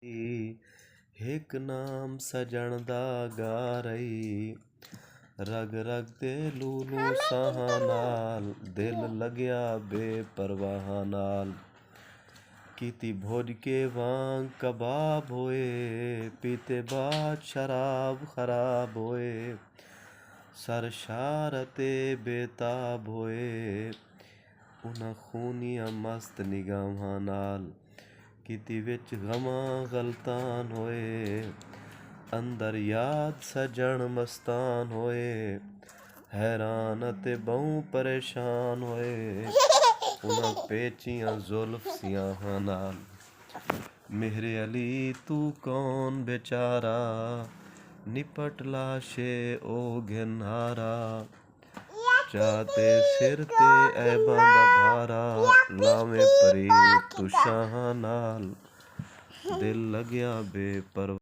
हिक नाम सजण दा गा रही, रग रग ते लूलू साहां नाल, दिल लग्या बेपरवाह नाल। कीती भुज के वांग कबाब होए, पीते बाद शराब खराब होए। सरशार ते बेताब होए, उन्हां खूनियां मस्त निगाहां नाल। कीती विच गमां गलतान होए, अंदर याद सजण मस्तान होए। हैरान ते बहु परेशान होए, उन्हां पेचियां जुल्फ सियाहां नाल। मेरे अली तू कौन बेचारा, निपट लाशे ओ घिनहारा। चाहते सिर ते ऐबां दा भारा, लावें परी तू शाहां नाल। दिल लग्या बेपरवाह।